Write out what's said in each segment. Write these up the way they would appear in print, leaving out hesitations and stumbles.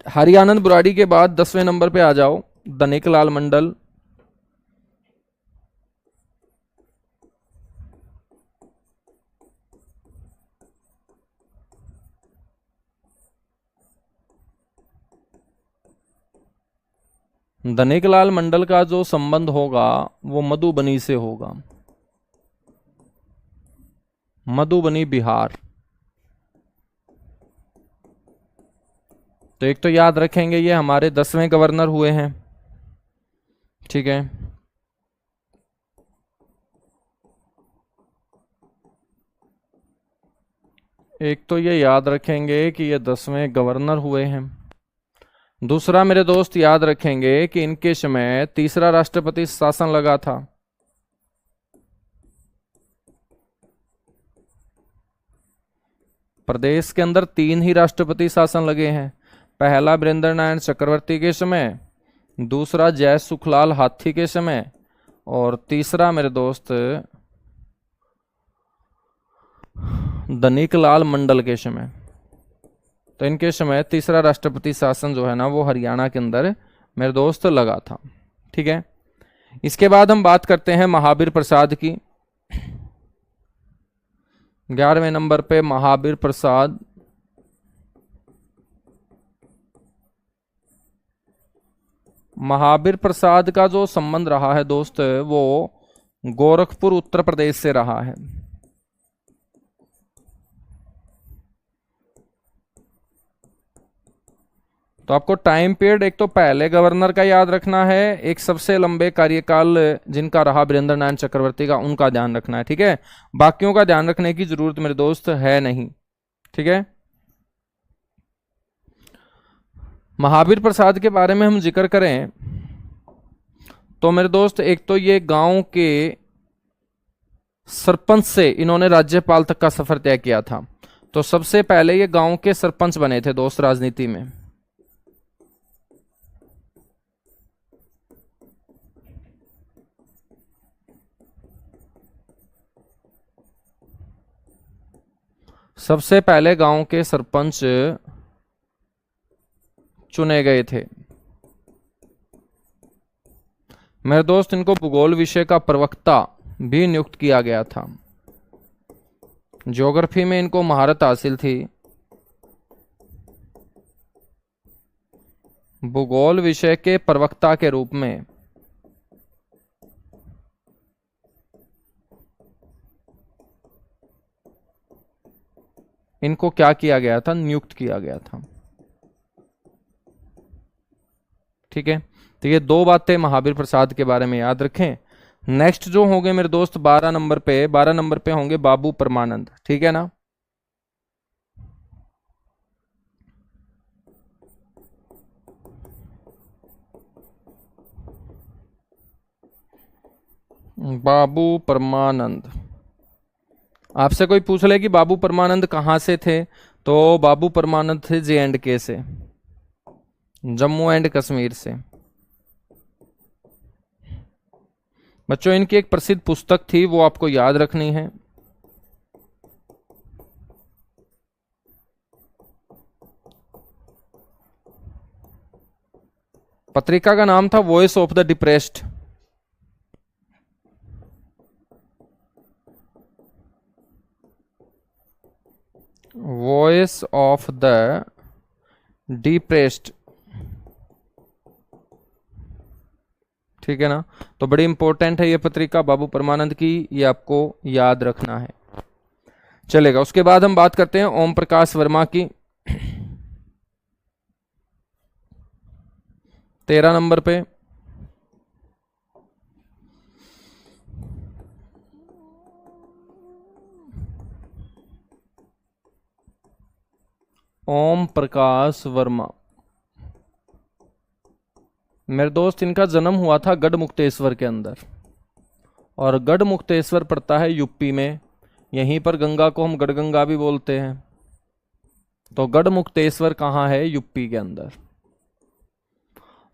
हरियानंद बुराड़ी के बाद 10वें नंबर पे आ जाओ, दनिकलाल मंडल। दनिकलाल मंडल का जो संबंध होगा वो मधुबनी से होगा, मधुबनी बिहार। तो एक तो याद रखेंगे ये हमारे 10वें गवर्नर हुए हैं, ठीक है। एक तो ये याद रखेंगे कि ये 10वें गवर्नर हुए हैं। दूसरा मेरे दोस्त याद रखेंगे कि इनके समय तीसरा राष्ट्रपति शासन लगा था। प्रदेश के अंदर 3 ही राष्ट्रपति शासन लगे हैं। पहला वीरेंद्र नारायण चक्रवर्ती के समय, दूसरा जय सुखलाल हाथी के समय, और तीसरा मेरे दोस्त दनिकलाल मंडल के समय। तो इनके समय तीसरा राष्ट्रपति शासन जो है ना वो हरियाणा के अंदर मेरे दोस्त लगा था, ठीक है। इसके बाद हम बात करते हैं महावीर प्रसाद की। 11वें नंबर पे महावीर प्रसाद। महावीर प्रसाद का जो संबंध रहा है दोस्त वो गोरखपुर उत्तर प्रदेश से रहा है। तो आपको टाइम पीरियड एक तो पहले गवर्नर का याद रखना है, एक सबसे लंबे कार्यकाल जिनका रहा वीरेंद्र नारायण चक्रवर्ती का, उनका ध्यान रखना है, ठीक है। बाकियों का ध्यान रखने की जरूरत मेरे दोस्त है नहीं, ठीक है। महावीर प्रसाद के बारे में हम जिक्र करें तो मेरे दोस्त एक तो ये गांव के सरपंच से इन्होंने राज्यपाल तक का सफर तय किया था। तो सबसे पहले ये गांव के सरपंच बने थे दोस्त राजनीति में। सबसे पहले गांव के सरपंच चुने गए थे मेरे दोस्त। इनको भूगोल विषय का प्रवक्ता भी नियुक्त किया गया था। ज्योग्राफी में इनको महारत हासिल थी। भूगोल विषय के प्रवक्ता के रूप में इनको क्या किया गया था, नियुक्त किया गया था, ठीक है। तो ये 2 बातें महावीर प्रसाद के बारे में याद रखें। नेक्स्ट जो होंगे मेरे दोस्त 12 नंबर पे होंगे बाबू परमानंद, ठीक है ना। बाबू परमानंद। आपसे कोई पूछ ले कि बाबू परमानंद कहां से थे, तो बाबू परमानंद थे J&K से, जम्मू एंड कश्मीर से। बच्चों इनकी एक प्रसिद्ध पुस्तक थी, वो आपको याद रखनी है। पत्रिका का नाम था voice of the depressed. Voice of the depressed, ठीक है ना। तो बड़ी इंपॉर्टेंट है ये पत्रिका बाबू परमानंद की, ये आपको याद रखना है, चलेगा। उसके बाद हम बात करते हैं ओम प्रकाश वर्मा की। 13 नंबर पे ओम प्रकाश वर्मा। मेरे दोस्त इनका जन्म हुआ था गढ़मुक्तेश्वर के अंदर, और गढ़मुक्तेश्वर पड़ता है यूपी में। यहीं पर गंगा को हम गढ़गंगा भी बोलते हैं। तो गढ़मुक्तेश्वर कहाँ है, यूपी के अंदर।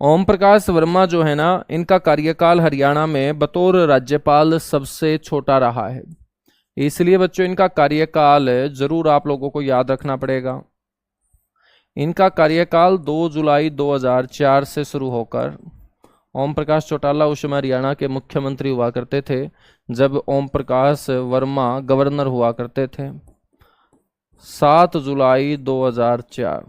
ओम प्रकाश वर्मा जो है ना, इनका कार्यकाल हरियाणा में बतौर राज्यपाल सबसे छोटा रहा है। इसलिए बच्चों इनका कार्यकाल जरूर आप लोगों को याद रखना पड़ेगा। इनका कार्यकाल 2 जुलाई 2004 से शुरू होकर, ओम प्रकाश चौटाला उस समय हरियाणा के मुख्यमंत्री हुआ करते थे जब ओम प्रकाश वर्मा गवर्नर हुआ करते थे। 7 जुलाई 2004।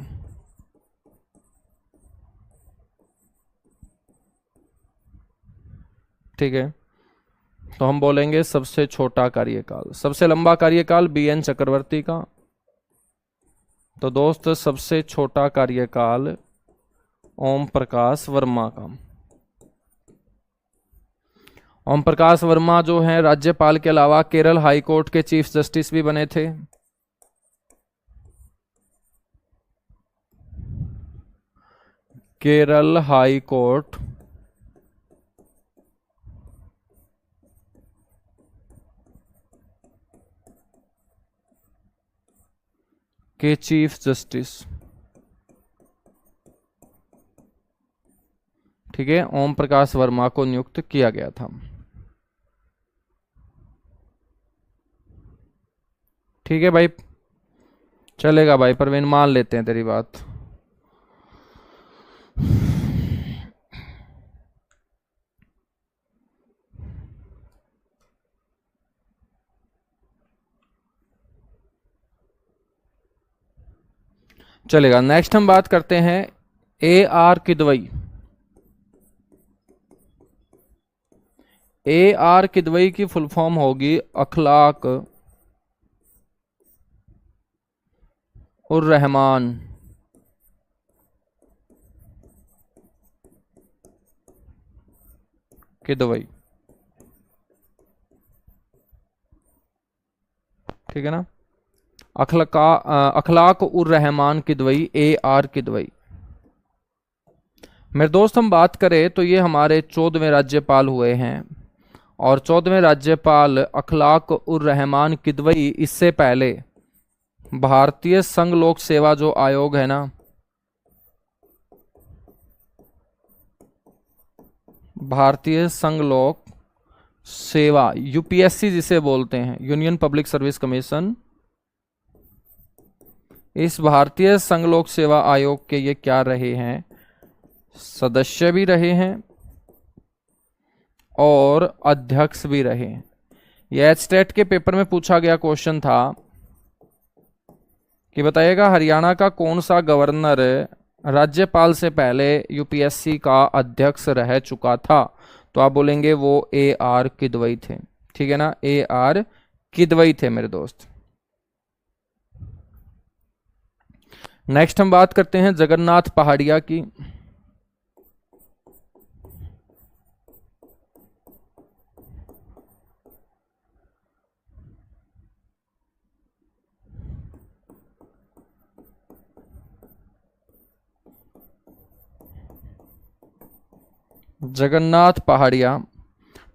ठीक है, तो हम बोलेंगे सबसे छोटा कार्यकाल। सबसे लंबा कार्यकाल BN चक्रवर्ती का। तो दोस्त सबसे छोटा कार्यकाल ओम प्रकाश वर्मा का। ओम प्रकाश वर्मा जो हैं राज्यपाल के अलावा केरल हाई कोर्ट के चीफ जस्टिस भी बने थे। केरल हाई कोर्ट के चीफ जस्टिस। ठीक है, ओम प्रकाश वर्मा को नियुक्त किया गया था। ठीक है भाई, चलेगा भाई परवीन, मान लेते हैं तेरी बात। चलेगा। नेक्स्ट हम बात करते हैं AR किदवई। AR किदवई की फुल फॉर्म होगी अखलाक उर रहमान किदवई। ठीक है ना, अखलाक उर रहमान किदवई, AR किदवई। मेरे दोस्त हम बात करें तो ये हमारे 14वें राज्यपाल हुए हैं, और 14वें राज्यपाल अखलाक उर रहमान किदवई इससे पहले भारतीय संघ लोक सेवा जो आयोग है ना, भारतीय संघ लोक सेवा, UPSC जिसे बोलते हैं, यूनियन पब्लिक सर्विस कमीशन, इस भारतीय संघ लोक सेवा आयोग के ये क्या रहे हैं, सदस्य भी रहे हैं और अध्यक्ष भी रहे हैं। यह एचटेट के पेपर में पूछा गया क्वेश्चन था कि बताइएगा हरियाणा का कौन सा गवर्नर राज्यपाल से पहले UPSC का अध्यक्ष रह चुका था, तो आप बोलेंगे वो AR किदवई थे। ठीक है ना, AR किदवई थे मेरे दोस्त। नेक्स्ट हम बात करते हैं जगन्नाथ पहाड़िया की। जगन्नाथ पहाड़िया,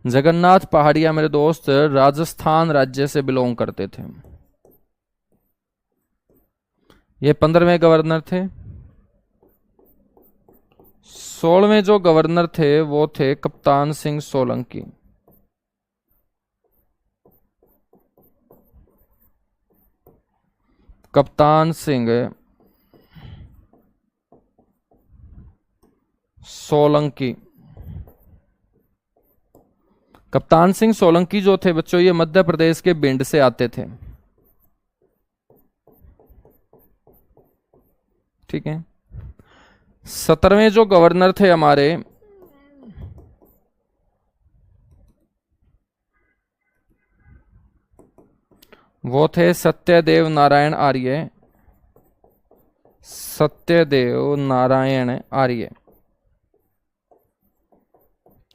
जगन्नाथ पहाड़िया मेरे दोस्त राजस्थान राज्य से बिलोंग करते थे। ये 15वें गवर्नर थे। 16वें जो गवर्नर थे वो थे कप्तान सिंह सोलंकी। कप्तान सिंह सोलंकी। कप्तान सिंह सोलंकी जो थे बच्चों, ये मध्य प्रदेश के भिंड से आते थे। ठीक है। 17वें जो गवर्नर थे हमारे, वो थे सत्यदेव नारायण आर्य। सत्यदेव नारायण आर्य।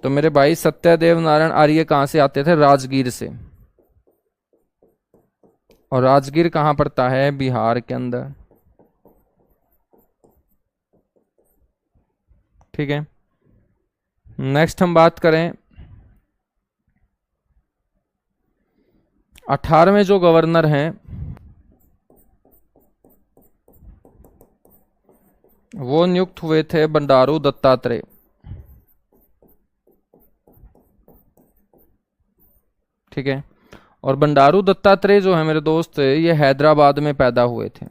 तो मेरे भाई सत्यदेव नारायण आर्य कहां से आते थे? राजगीर से। और राजगीर कहां पड़ता है? बिहार के अंदर। ठीक है। नेक्स्ट हम बात करें 18वें जो गवर्नर हैं वो नियुक्त हुए थे बंडारू दत्तात्रेय। ठीक है। और बंडारू दत्तात्रेय जो है मेरे दोस्त, ये हैदराबाद में पैदा हुए थे।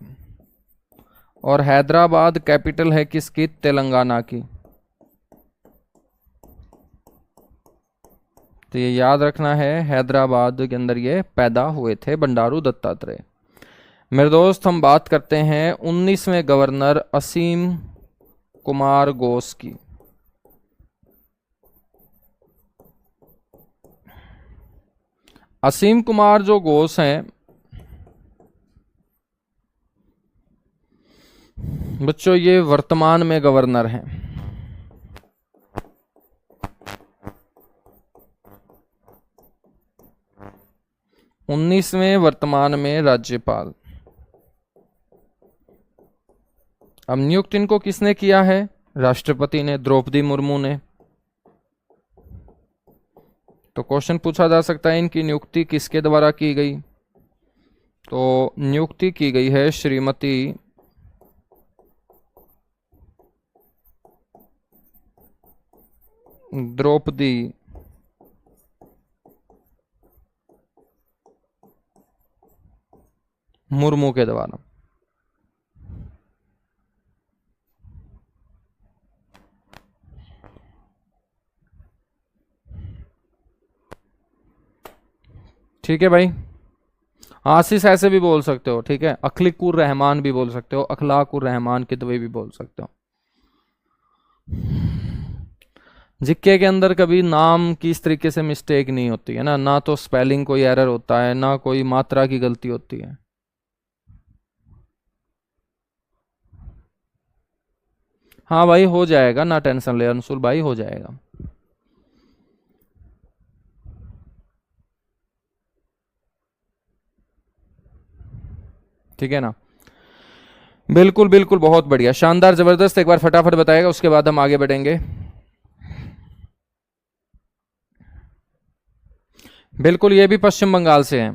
और हैदराबाद कैपिटल है किसकी? तेलंगाना की। तो ये याद रखना है, हैदराबाद के अंदर ये पैदा हुए थे बंडारू दत्तात्रेय। मेरे दोस्त हम बात करते हैं 19वें गवर्नर असीम कुमार घोष की। असीम कुमार जो घोष हैं बच्चों, ये वर्तमान में गवर्नर हैं। उन्नीसवें वर्तमान में राज्यपाल। अब नियुक्त इनको किसने किया है? राष्ट्रपति ने, द्रौपदी मुर्मू ने। तो क्वेश्चन पूछा जा सकता है इनकी नियुक्ति किसके द्वारा की गई? तो नियुक्ति की गई है श्रीमती द्रौपदी मुर्मू के द्वारा। ठीक है भाई। आशीष ऐसे भी बोल सकते हो, ठीक है। अखलिकुर रहमान भी बोल सकते हो, अखलाकुर रहमान के दवे भी बोल सकते हो। जिक्के के अंदर कभी नाम की इस तरीके से मिस्टेक नहीं होती है ना तो स्पेलिंग कोई एरर होता है, ना कोई मात्रा की गलती होती है। हाँ भाई हो जाएगा, ना टेंशन ले अंशुल भाई, हो जाएगा। ठीक है ना। बिल्कुल बिल्कुल, बहुत बढ़िया, शानदार, जबरदस्त। एक बार फटाफट बताएगा, उसके बाद हम आगे बढ़ेंगे। बिल्कुल, ये भी पश्चिम बंगाल से है।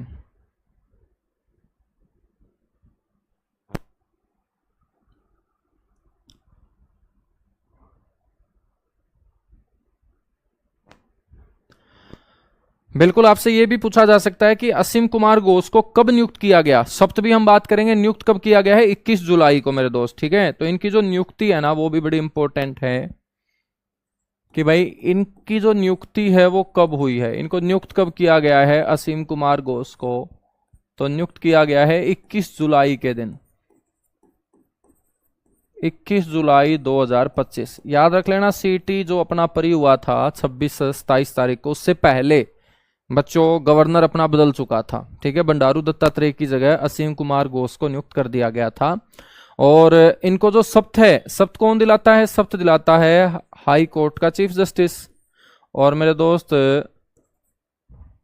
बिल्कुल, आपसे यह भी पूछा जा सकता है कि असीम कुमार घोष को कब नियुक्त किया गया। सप्त भी हम बात करेंगे, नियुक्त कब किया गया है? 21 जुलाई को मेरे दोस्त, ठीक है। तो इनकी जो नियुक्ति है ना वो भी बड़ी इंपॉर्टेंट है कि भाई इनकी जो नियुक्ति है वो कब हुई है, इनको नियुक्त कब किया गया है असीम कुमार घोष को। तो नियुक्त किया गया है 21 जुलाई के दिन, 21 जुलाई 2025। याद रख लेना, सीटी जो अपना परी हुआ था 26-27 तारीख को, उससे पहले बच्चों गवर्नर अपना बदल चुका था, ठीक है। बंडारू दत्तात्रेय की जगह असीम कुमार घोष को नियुक्त कर दिया गया था। और इनको जो सप्त है, सप्त कौन दिलाता है? सप्त दिलाता है हाई कोर्ट का चीफ जस्टिस। और मेरे दोस्त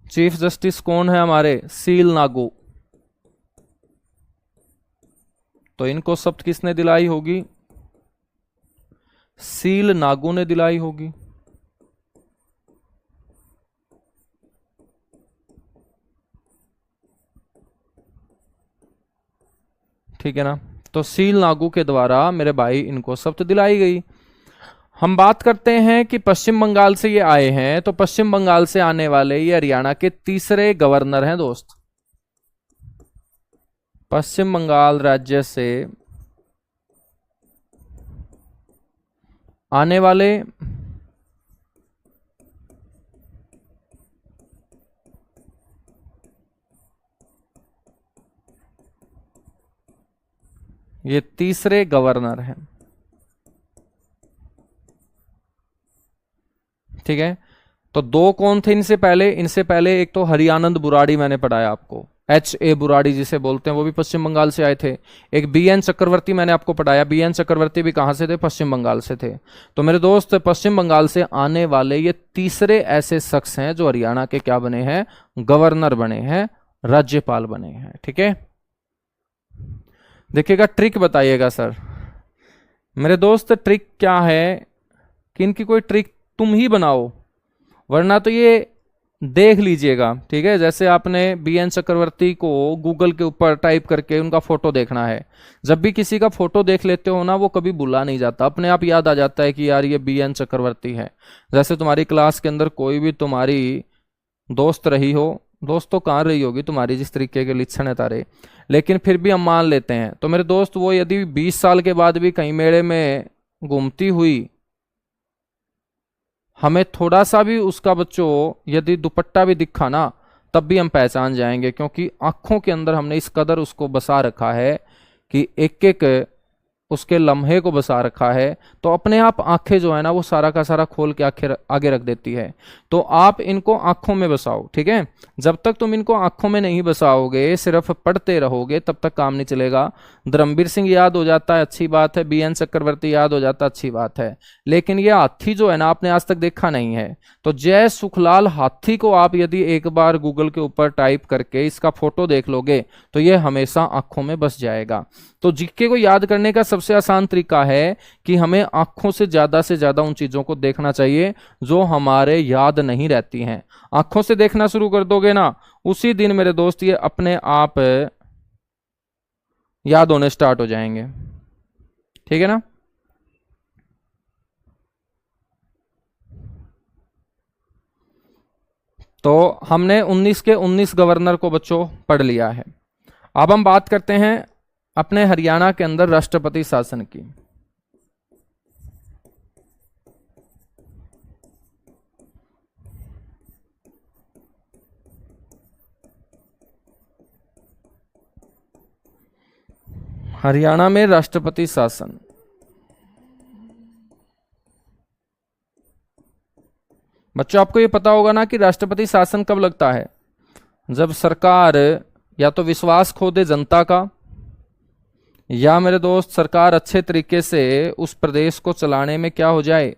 चीफ जस्टिस कौन है हमारे? सील नागू। तो इनको सप्त किसने दिलाई होगी? सील नागू ने दिलाई होगी। ठीक है ना। तो सील नागू के द्वारा मेरे भाई इनको सप्त दिलाई गई। हम बात करते हैं कि पश्चिम बंगाल से ये आए हैं, तो पश्चिम बंगाल से आने वाले ये हरियाणा के तीसरे गवर्नर हैं दोस्त। पश्चिम बंगाल राज्य से आने वाले ये तीसरे गवर्नर हैं, ठीक है। तो दो कौन थे इनसे पहले? इनसे पहले एक तो हरियानंद बुराड़ी मैंने पढ़ाया आपको, HA बुराड़ी जिसे बोलते हैं, वो भी पश्चिम बंगाल से आए थे। एक BN चक्रवर्ती मैंने आपको पढ़ाया, BN चक्रवर्ती भी कहां से थे? पश्चिम बंगाल से थे। तो मेरे दोस्त पश्चिम बंगाल से आने वाले ये तीसरे ऐसे शख्स हैं जो हरियाणा के क्या बने हैं? गवर्नर बने हैं, राज्यपाल बने हैं, ठीक है। देखिएगा, ट्रिक बताइएगा सर। मेरे दोस्त ट्रिक क्या है कि इनकी कोई ट्रिक तुम ही बनाओ, वरना तो ये देख लीजिएगा, ठीक है। जैसे आपने BN चक्रवर्ती को गूगल के ऊपर टाइप करके उनका फोटो देखना है। जब भी किसी का फोटो देख लेते हो ना, वो कभी भूला नहीं जाता, अपने आप याद आ जाता है कि यार ये BN चक्रवर्ती है। जैसे तुम्हारी क्लास के अंदर कोई भी तुम्हारी दोस्त रही हो, दोस्तों कहाँ रही होगी तुम्हारी जिस तरीके के लक्षण है तारे, लेकिन फिर भी हम मान लेते हैं। तो मेरे दोस्त वो यदि 20 साल के बाद भी कहीं मेले में घूमती हुई, हमें थोड़ा सा भी उसका बच्चों यदि दुपट्टा भी दिखा ना, तब भी हम पहचान जाएंगे, क्योंकि आंखों के अंदर हमने इस कदर उसको बसा रखा है कि एक एक उसके लम्हे को बसा रखा है। तो अपने आप आंखें जो है ना वो सारा का सारा खोल के आगे रख देती है। तो आप इनको आंखों में बसाओ, ठीक है। जब तक तुम इनको आंखों में नहीं बसाओगे, सिर्फ पढ़ते रहोगे, तब तक काम नहीं चलेगा। धर्मवीर सिंह याद हो जाता है, अच्छी बात है। BN चक्रवर्ती याद हो जाता है, अच्छी बात है। लेकिन ये हाथी जो है ना आपने आज तक देखा नहीं है। तो जय सुखलाल हाथी को आप यदि एक बार गूगल के ऊपर टाइप करके इसका फोटो देख लोगे तो ये हमेशा आंखों में बस जाएगा। तो जीके को याद करने का सबसे आसान तरीका है कि हमें आंखों से ज्यादा उन चीजों को देखना चाहिए जो हमारे याद नहीं रहती हैं। आंखों से देखना शुरू कर दोगे ना, उसी दिन मेरे दोस्त ये अपने आप याद होने स्टार्ट हो जाएंगे, ठीक है ना। तो हमने 19 के 19 गवर्नर को बच्चों पढ़ लिया है। अब हम बात करते हैं अपने हरियाणा के अंदर राष्ट्रपति शासन की। हरियाणा में राष्ट्रपति शासन, बच्चों आपको ये पता होगा ना कि राष्ट्रपति शासन कब लगता है, जब सरकार या तो विश्वास खो दे जनता का, या मेरे दोस्त सरकार अच्छे तरीके से उस प्रदेश को चलाने में क्या हो जाए,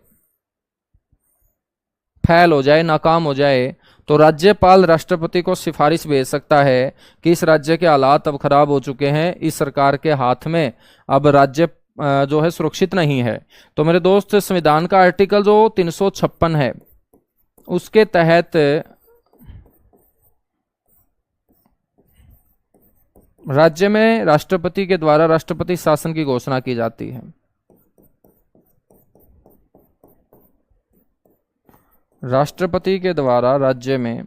फेल हो जाए, नाकाम हो जाए। तो राज्यपाल राष्ट्रपति को सिफारिश भेज सकता है कि इस राज्य के हालात अब खराब हो चुके हैं, इस सरकार के हाथ में अब राज्य जो है सुरक्षित नहीं है। तो मेरे दोस्त संविधान का आर्टिकल जो 356 है उसके तहत राज्य में राष्ट्रपति के द्वारा राष्ट्रपति शासन की घोषणा की जाती है। राष्ट्रपति के द्वारा राज्य में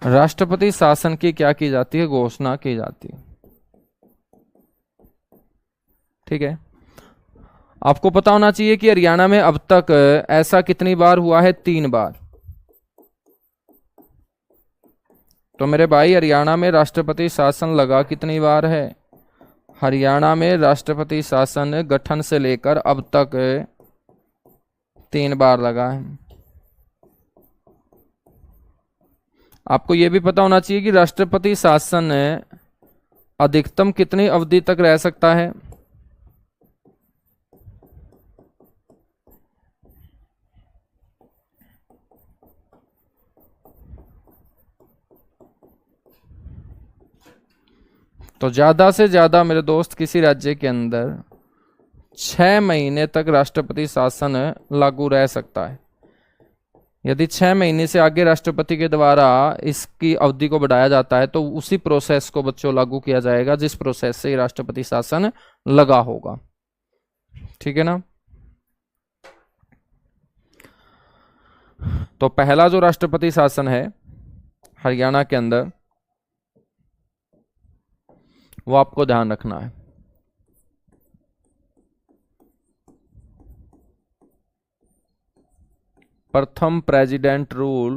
राष्ट्रपति शासन की क्या की जाती है, घोषणा की जाती है, ठीक है। आपको पता होना चाहिए कि हरियाणा में अब तक ऐसा कितनी बार हुआ है, 3 बार। तो मेरे भाई हरियाणा में राष्ट्रपति शासन लगा कितनी बार है, हरियाणा में राष्ट्रपति शासन गठन से लेकर अब तक 3 बार लगा है। आपको यह भी पता होना चाहिए कि राष्ट्रपति शासन अधिकतम कितनी अवधि तक रह सकता है, तो ज्यादा से ज्यादा मेरे दोस्त किसी राज्य के अंदर 6 महीने तक राष्ट्रपति शासन लागू रह सकता है। यदि 6 महीने से आगे राष्ट्रपति के द्वारा इसकी अवधि को बढ़ाया जाता है तो उसी प्रोसेस को बच्चों लागू किया जाएगा जिस प्रोसेस से राष्ट्रपति शासन लगा होगा, ठीक है ना। तो पहला जो राष्ट्रपति शासन है हरियाणा के अंदर वो आपको ध्यान रखना है। प्रथम प्रेसिडेंट रूल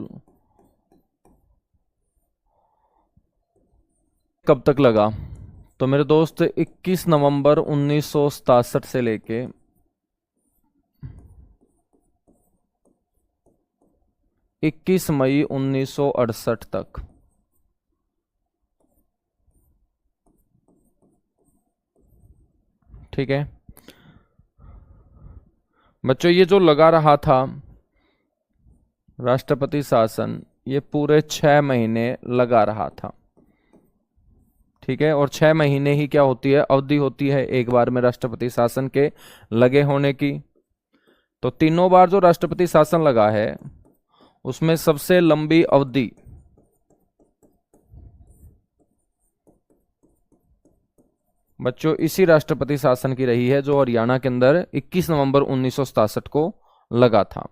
कब तक लगा, तो मेरे दोस्त 21 नवंबर 1967 से लेके 21 मई 1968 तक। ठीक है बच्चों, ये जो लगा रहा था राष्ट्रपति शासन, ये पूरे 6 महीने लगा रहा था, ठीक है। और 6 महीने ही क्या होती है, अवधि होती है एक बार में राष्ट्रपति शासन के लगे होने की। तो तीनों बार जो राष्ट्रपति शासन लगा है उसमें सबसे लंबी अवधि बच्चों इसी राष्ट्रपति शासन की रही है जो हरियाणा के अंदर 21 नवंबर 1967 को लगा था।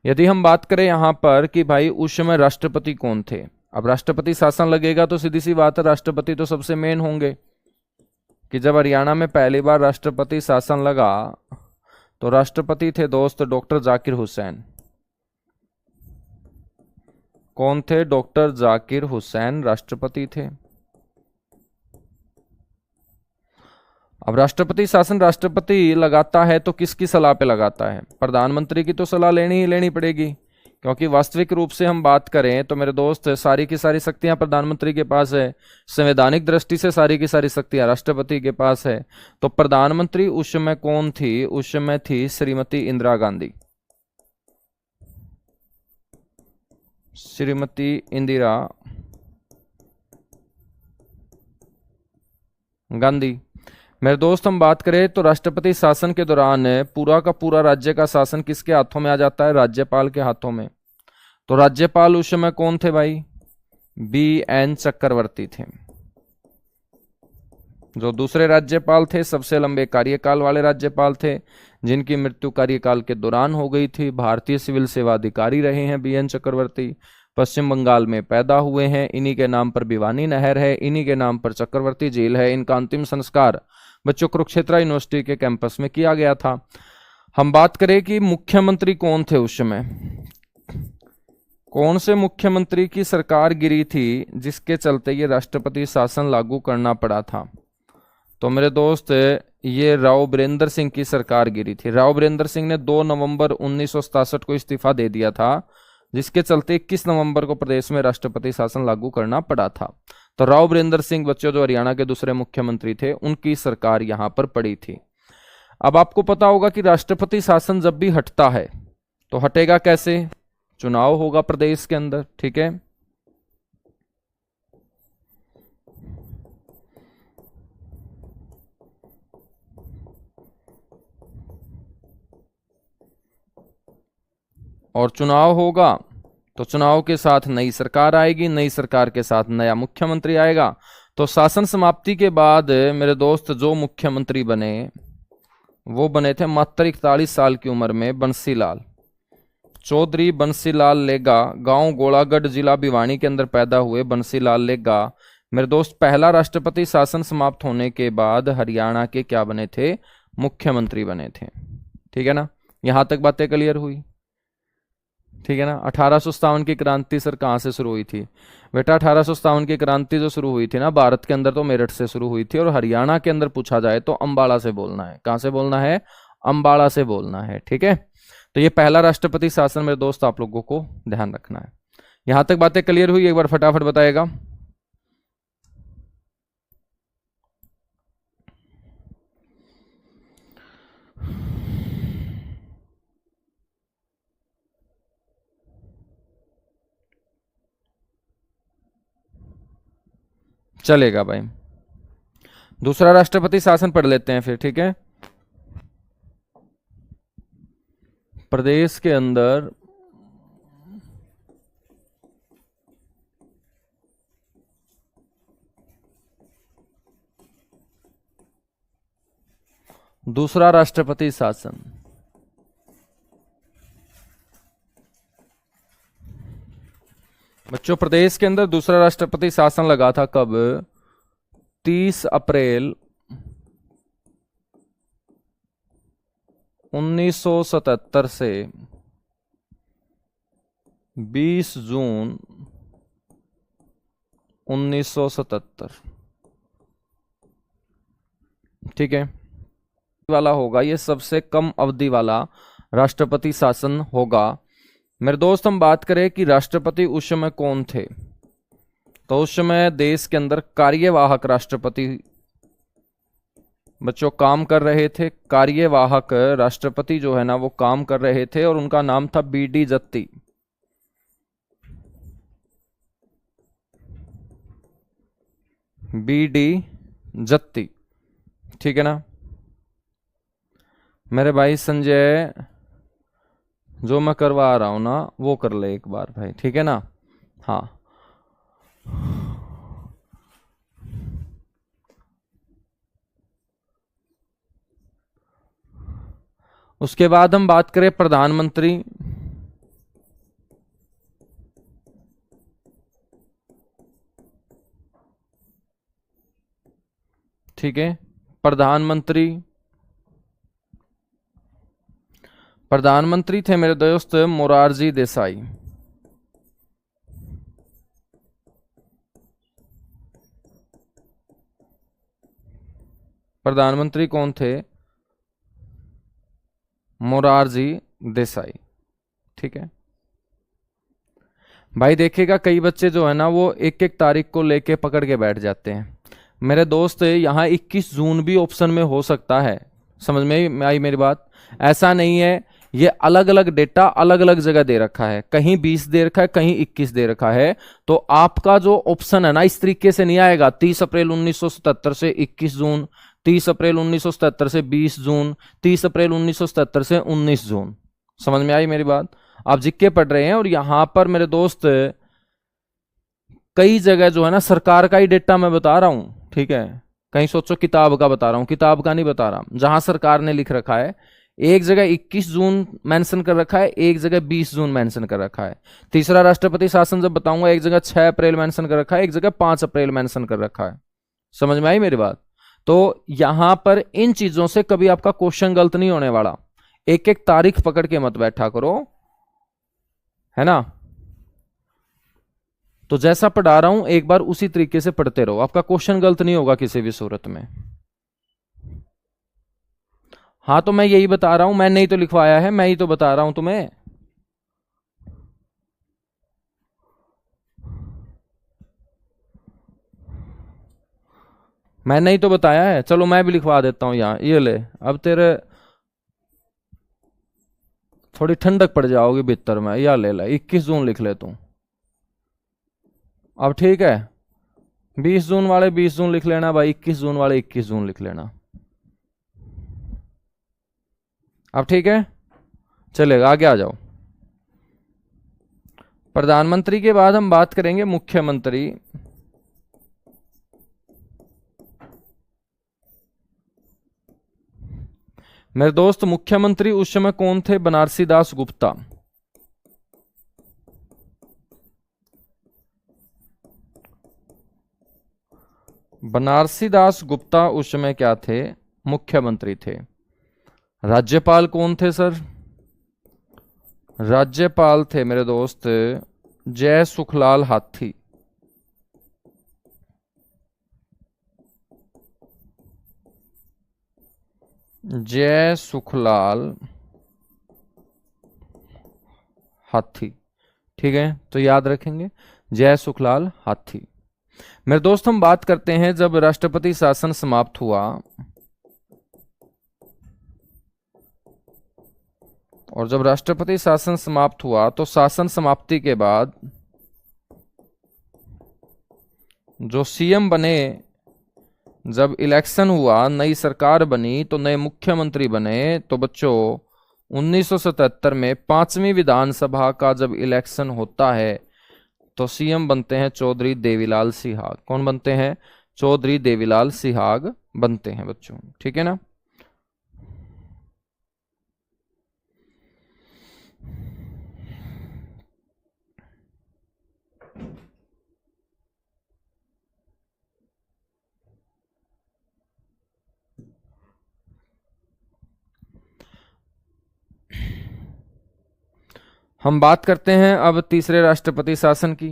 यदि हम बात करें यहां पर कि भाई उस समय राष्ट्रपति कौन थे, अब राष्ट्रपति शासन लगेगा तो सीधी सी बात है राष्ट्रपति तो सबसे मेन होंगे, कि जब हरियाणा में पहली बार राष्ट्रपति शासन लगा तो राष्ट्रपति थे दोस्त डॉक्टर जाकिर हुसैन। कौन थे? डॉक्टर जाकिर हुसैन राष्ट्रपति थे। अब राष्ट्रपति शासन राष्ट्रपति लगाता है तो किसकी सलाह पे लगाता है? प्रधानमंत्री की तो सलाह लेनी ही लेनी पड़ेगी, क्योंकि वास्तविक रूप से हम बात करें तो मेरे दोस्त सारी की सारी शक्तियां प्रधानमंत्री के पास है, संवैधानिक दृष्टि से सारी की सारी शक्तियां राष्ट्रपति के पास है। तो प्रधानमंत्री उस समय कौन थी? उस समय थी श्रीमती इंदिरा गांधी। श्रीमती इंदिरा गांधी। मेरे दोस्त हम बात करें तो राष्ट्रपति शासन के दौरान पूरा का पूरा राज्य का शासन किसके हाथों में आ जाता है? राज्यपाल के हाथों में। तो राज्यपाल उस समय कौन थे भाई? BN चक्रवर्ती थे। जो दूसरे राज्यपाल थे सबसे लंबे कार्यकाल वाले राज्यपाल थे, जिनकी मृत्यु कार्यकाल के दौरान हो गई थी। भारतीय सिविल सेवा अधिकारी रहे हैं BN चक्रवर्ती। पश्चिम बंगाल में पैदा हुए हैं, इन्हीं के नाम पर भिवानी नहर है, इन्हीं के नाम पर चक्रवर्ती झील है। इनका अंतिम संस्कार बच्चों कुरुक्षेत्र यूनिवर्सिटी के कैंपस में किया गया था। हम बात करें कि मुख्यमंत्री कौन थे उस समय, कौन से मुख्यमंत्री की सरकार गिरी थी जिसके चलते ये राष्ट्रपति शासन लागू करना पड़ा था? तो मेरे दोस्त ये राव बीरेंद्र सिंह की सरकार गिरी थी। राव बीरेंद्र सिंह ने 2 नवंबर 1967 को इस्तीफा दे दिया था, जिसके चलते 21 नवंबर को प्रदेश में राष्ट्रपति शासन लागू करना पड़ा था। तो राव बीरेंद्र सिंह बच्चों जो हरियाणा के दूसरे मुख्यमंत्री थे, उनकी सरकार यहां पर पड़ी थी। अब आपको पता होगा कि राष्ट्रपति शासन जब भी हटता है तो हटेगा कैसे? चुनाव होगा प्रदेश के अंदर, ठीक है। और चुनाव होगा तो चुनाव के साथ नई सरकार आएगी, नई सरकार के साथ नया मुख्यमंत्री आएगा। तो शासन समाप्ति के बाद मेरे दोस्त जो मुख्यमंत्री बने वो बने थे मात्र 41 साल की उम्र में बंसीलाल चौधरी। बंसीलाल लेगा, गांव गोलागढ़, जिला भिवानी के अंदर पैदा हुए बंसीलाल लेगा मेरे दोस्त पहला राष्ट्रपति शासन समाप्त होने के बाद हरियाणा के क्या बने थे? मुख्यमंत्री बने थे। ठीक है ना, यहां तक बातें क्लियर हुई? ठीक है ना। 1857 की क्रांति सर कहाँ से शुरू हुई थी? बेटा 1857 की क्रांति जो शुरू हुई थी ना भारत के अंदर, तो मेरठ से शुरू हुई थी। और हरियाणा के अंदर पूछा जाए तो अंबाला से बोलना है। कहाँ से बोलना है? अंबाला से बोलना है। ठीक है, तो ये पहला राष्ट्रपति शासन मेरे दोस्त आप लोगों को ध्यान रखना है। यहां तक बातें क्लियर हुई? एक बार फटाफट बताएगा। चलेगा भाई, दूसरा राष्ट्रपति शासन पढ़ लेते हैं फिर। ठीक है, प्रदेश के अंदर दूसरा राष्ट्रपति शासन। बच्चों प्रदेश के अंदर दूसरा राष्ट्रपति शासन लगा था कब? 30 अप्रैल 1977 से 20 जून 1977। ठीक है, वाला होगा, ये सबसे कम अवधि वाला राष्ट्रपति शासन होगा। मेरे दोस्त हम बात करें कि राष्ट्रपति उस समय कौन थे, तो उस समय देश के अंदर कार्यवाहक राष्ट्रपति बच्चों काम कर रहे थे। कार्यवाहक राष्ट्रपति जो है ना वो काम कर रहे थे और उनका नाम था BD जत्ती। BD जत्ती, ठीक है ना। मेरे भाई संजय जो मैं करवा रहा हूं ना वो कर ले एक बार भाई, ठीक है ना। हाँ, उसके बाद हम बात करें प्रधानमंत्री, ठीक है। प्रधानमंत्री, प्रधानमंत्री थे मेरे दोस्त मोरारजी देसाई। प्रधानमंत्री कौन थे? मोरारजी देसाई, ठीक है भाई। देखिएगा कई बच्चे जो है ना वो एक एक तारीख को लेके पकड़ के बैठ जाते हैं मेरे दोस्त। यहाँ 21 जून भी ऑप्शन में हो सकता है, समझ में आई मेरी बात? ऐसा नहीं है, ये अलग अलग डेटा अलग अलग जगह दे रखा है, कहीं 20 दे रखा है, कहीं 21 दे रखा है। तो आपका जो ऑप्शन है ना इस तरीके से नहीं आएगा 30 अप्रैल 1977 से 21 जून, 30 अप्रैल 1977 से 20 जून, 30 अप्रैल 1977 से 19 जून। समझ में आई मेरी बात? आप जिक्के पढ़ रहे हैं और यहां पर मेरे दोस्त कई जगह जो है ना सरकार का ही डेटा मैं बता रहा हूं, ठीक है। कहीं सोचो किताब का बता रहा हूं, किताब का नहीं बता रहा। जहां सरकार ने लिख रखा है, एक जगह 21 जून मेंशन कर रखा है, एक जगह 20 जून मेंशन कर रखा है। तीसरा राष्ट्रपति शासन जब बताऊंगा, एक जगह 6 अप्रैल मेंशन कर रखा है, एक जगह 5 अप्रैल मेंशन कर रखा है। समझ में आई मेरी बात? तो यहां पर इन चीजों से कभी आपका क्वेश्चन गलत नहीं होने वाला। एक एक तारीख पकड़ के मत बैठा करो, है ना। तो जैसा पढ़ा रहा हूं एक बार उसी तरीके से पढ़ते रहो, आपका क्वेश्चन गलत नहीं होगा किसी भी सूरत में। हाँ तो मैं यही बता रहा हूं, मैंने ही तो लिखवाया है, मैं ही तो बता रहा हूं तुम्हें। मैंने ही तो बताया है। चलो मैं भी लिखवा देता हूं यहां, ये ले। अब तेरे थोड़ी ठंडक पड़ जाओगी भीतर में, या ले ला 21 जून लिख ले तू। अब ठीक है, 20 जून वाले 20 जून लिख लेना भाई, 21 जून वाले 21 जून लिख लेना। अब ठीक है, चलेगा, आगे आ जाओ। प्रधानमंत्री के बाद हम बात करेंगे मुख्यमंत्री। मेरे दोस्त मुख्यमंत्री उस समय कौन थे? बनारसी दास गुप्ता। बनारसी दास गुप्ता उस समय क्या थे? मुख्यमंत्री थे। राज्यपाल कौन थे सर? राज्यपाल थे मेरे दोस्त जय सुखलाल हाथी। जय सुखलाल हाथी, ठीक है। तो याद रखेंगे जय सुखलाल हाथी। मेरे दोस्त हम बात करते हैं जब राष्ट्रपति शासन समाप्त हुआ, और जब राष्ट्रपति शासन समाप्त हुआ तो शासन समाप्ति के बाद जो सीएम बने, जब इलेक्शन हुआ, नई सरकार बनी तो नए मुख्यमंत्री बने, तो बच्चों 1977 में 5वीं विधानसभा का जब इलेक्शन होता है तो सीएम बनते हैं चौधरी देवीलाल सिहाग। कौन बनते हैं? चौधरी देवीलाल सिहाग बनते हैं बच्चों, ठीक है ना। हम बात करते हैं अब तीसरे राष्ट्रपति शासन की।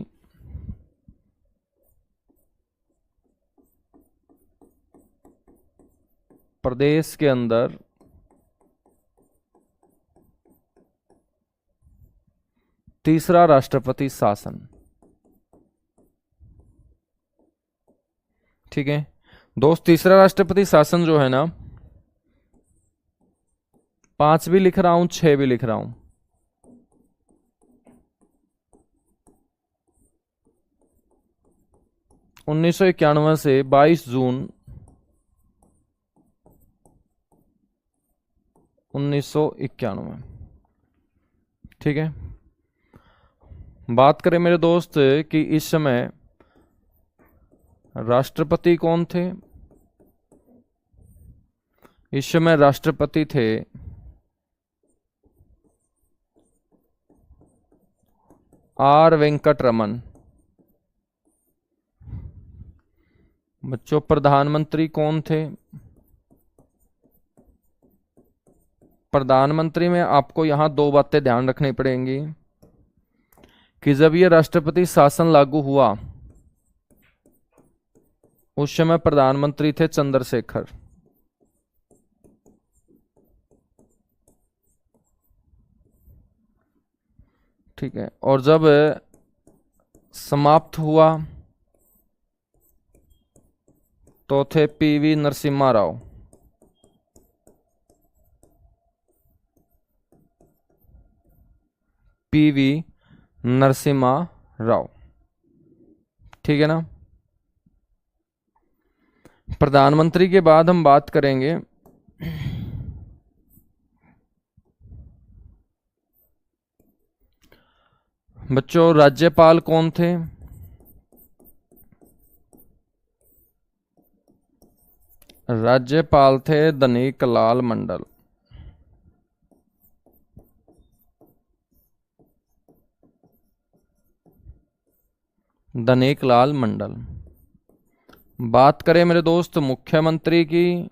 प्रदेश के अंदर तीसरा राष्ट्रपति शासन, ठीक है दोस्त। तीसरा राष्ट्रपति शासन जो है ना, 5 भी लिख रहा हूं, 6 भी लिख रहा हूं। उन्नीस से 22 जून 1991, ठीक है। बात करें मेरे दोस्त कि इस समय राष्ट्रपति कौन थे? इस समय राष्ट्रपति थे आर वेंकट रमन। बच्चों प्रधानमंत्री कौन थे? प्रधानमंत्री में आपको यहां दो बातें ध्यान रखनी पड़ेंगी कि जब ये राष्ट्रपति शासन लागू हुआ उस समय प्रधानमंत्री थे चंद्रशेखर। ठीक है, और जब समाप्त हुआ तो थे पीवी नरसिम्हा राव। पीवी नरसिम्हा राव, ठीक है ना। प्रधानमंत्री के बाद हम बात करेंगे बच्चों राज्यपाल कौन थे? राज्यपाल थे धनिक लाल मंडल। धनिक लाल मंडल। बात करें मेरे दोस्त मुख्यमंत्री की,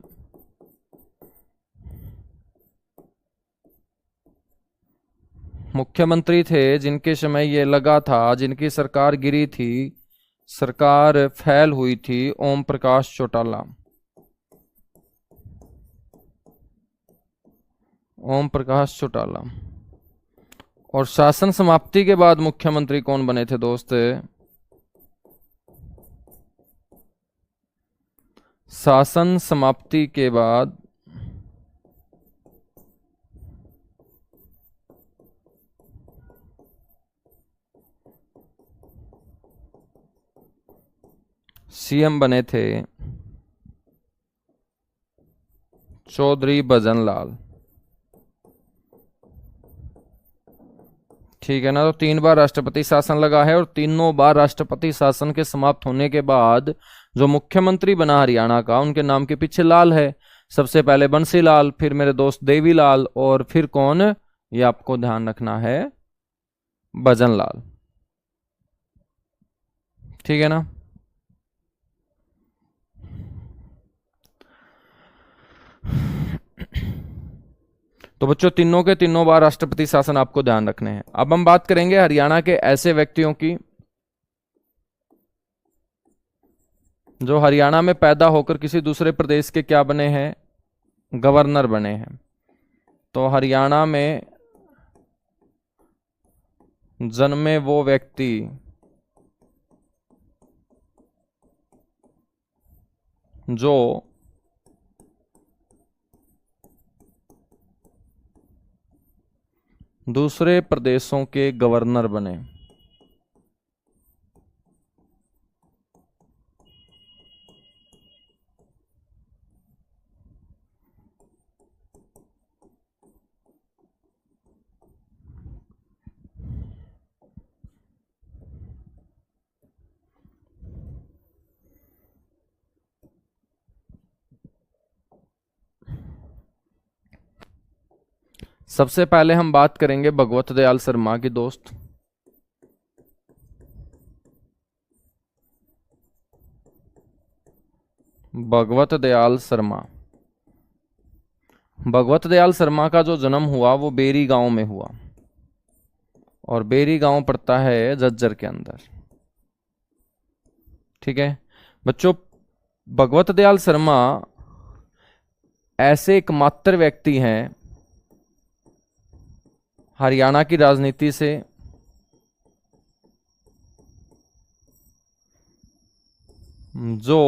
मुख्यमंत्री थे जिनके समय ये लगा था, जिनकी सरकार गिरी थी, सरकार फैल हुई थी, ओम प्रकाश चौटाला। ओम प्रकाश चौटाला। और शासन समाप्ति के बाद मुख्यमंत्री कौन बने थे दोस्त? शासन समाप्ति के बाद सीएम बने थे चौधरी भजन लाल। ठीक है ना। तो 3 बार राष्ट्रपति शासन लगा है और तीनों बार राष्ट्रपति शासन के समाप्त होने के बाद जो मुख्यमंत्री बना हरियाणा का, उनके नाम के पीछे लाल है। सबसे पहले बंसी लाल, फिर मेरे दोस्त देवी लाल, और फिर कौन, ये आपको ध्यान रखना है, भजन लाल। ठीक है ना। तो बच्चों तीनों के तीनों बार राष्ट्रपति शासन आपको ध्यान रखने हैं। अब हम बात करेंगे हरियाणा के ऐसे व्यक्तियों की जो हरियाणा में पैदा होकर किसी दूसरे प्रदेश के क्या बने हैं, गवर्नर बने हैं। तो हरियाणा में जन्मे वो व्यक्ति जो दूसरे प्रदेशों के गवर्नर बने। सबसे पहले हम बात करेंगे भगवत दयाल शर्मा की दोस्त। भगवत दयाल शर्मा। भगवत दयाल शर्मा का जो जन्म हुआ वो बेरी गांव में हुआ, और बेरी गांव पड़ता है झज्जर के अंदर। ठीक है बच्चों, भगवत दयाल शर्मा ऐसे एकमात्र व्यक्ति हैं हरियाणा की राजनीति से जो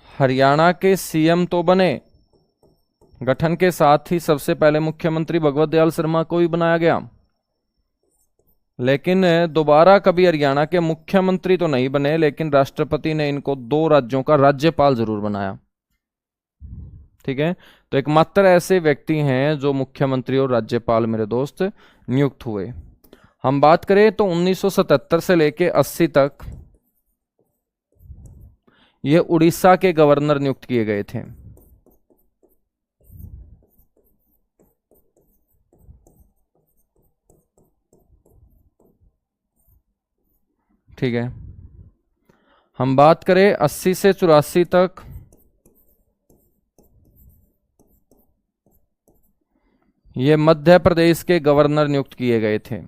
हरियाणा के सीएम तो बने, गठन के साथ ही सबसे पहले मुख्यमंत्री भगवत दयाल शर्मा को ही बनाया गया, लेकिन दोबारा कभी हरियाणा के मुख्यमंत्री तो नहीं बने, लेकिन राष्ट्रपति ने इनको 2 राज्यों का राज्यपाल जरूर बनाया। ठीक है, तो एकमात्र ऐसे व्यक्ति हैं जो मुख्यमंत्री और राज्यपाल मेरे दोस्त नियुक्त हुए। हम बात करें तो 1977 से लेके 80 तक ये उड़ीसा के गवर्नर नियुक्त किए गए थे। ठीक है। हम बात करें 80 से 84 तक, ये मध्य प्रदेश के गवर्नर नियुक्त किए गए थे।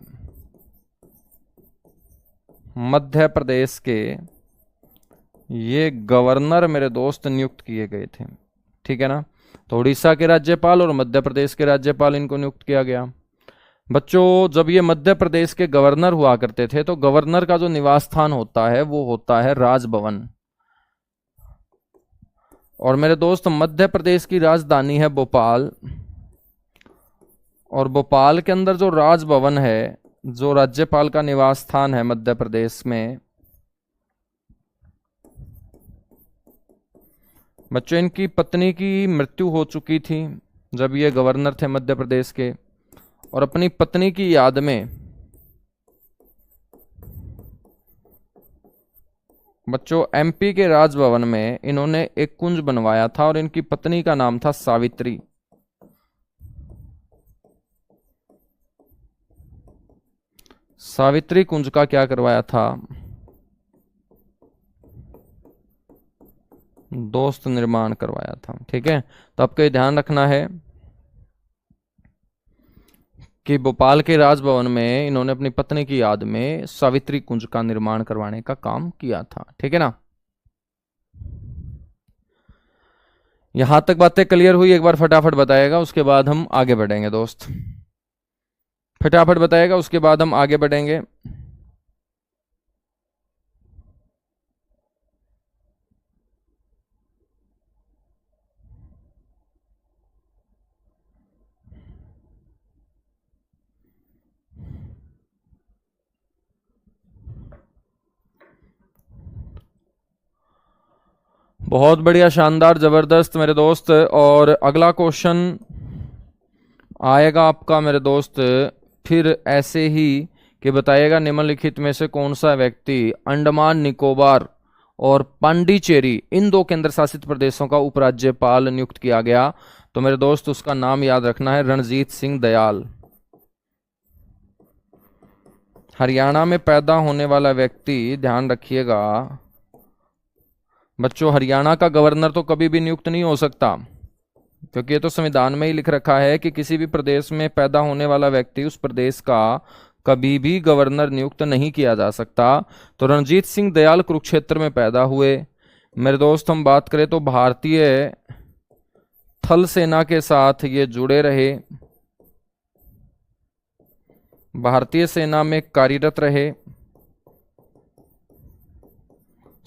मध्य प्रदेश के ये गवर्नर मेरे दोस्त नियुक्त किए गए थे, ठीक है ना। तो उड़ीसा के राज्यपाल और मध्य प्रदेश के राज्यपाल, इनको नियुक्त किया गया। बच्चों, जब ये मध्य प्रदेश के गवर्नर हुआ करते थे तो गवर्नर का जो निवास स्थान होता है वो होता है राजभवन। और मेरे दोस्त, मध्य प्रदेश की राजधानी है भोपाल, और भोपाल के अंदर जो राजभवन है, जो राज्यपाल का निवास स्थान है मध्य प्रदेश में, बच्चों इनकी पत्नी की मृत्यु हो चुकी थी जब ये गवर्नर थे मध्य प्रदेश के, और अपनी पत्नी की याद में बच्चों एमपी के राजभवन में इन्होंने एक कुंज बनवाया था, और इनकी पत्नी का नाम था सावित्री। सावित्री कुंज का क्या करवाया था दोस्त? निर्माण करवाया था, ठीक है। तो आपको ये ध्यान रखना है कि भोपाल के राजभवन में इन्होंने अपनी पत्नी की याद में सावित्री कुंज का निर्माण करवाने का काम किया था, ठीक है ना। यहां तक बातें क्लियर हुई? एक बार फटाफट बताएगा, उसके बाद हम आगे बढ़ेंगे दोस्त। फटाफट बताएगा, उसके बाद हम आगे बढ़ेंगे। बहुत बढ़िया, शानदार, जबरदस्त मेरे दोस्त। और अगला क्वेश्चन आएगा आपका मेरे दोस्त फिर ऐसे ही कि बताइएगा निम्नलिखित में से कौन सा व्यक्ति अंडमान निकोबार और पांडिचेरी, इन दो केंद्र शासित प्रदेशों का उपराज्यपाल नियुक्त किया गया। तो मेरे दोस्त उसका नाम याद रखना है, रणजीत सिंह दयाल। हरियाणा में पैदा होने वाला व्यक्ति, ध्यान रखिएगा बच्चों, हरियाणा का गवर्नर तो कभी भी नियुक्त नहीं हो सकता, क्योंकि ये तो संविधान में ही लिख रखा है कि किसी भी प्रदेश में पैदा होने वाला व्यक्ति उस प्रदेश का कभी भी गवर्नर नियुक्त नहीं किया जा सकता। तो रणजीत सिंह दयाल कुरुक्षेत्र में पैदा हुए। मेरे दोस्त, हम बात करें तो भारतीय थल सेना के साथ ये जुड़े रहे, भारतीय सेना में कार्यरत रहे,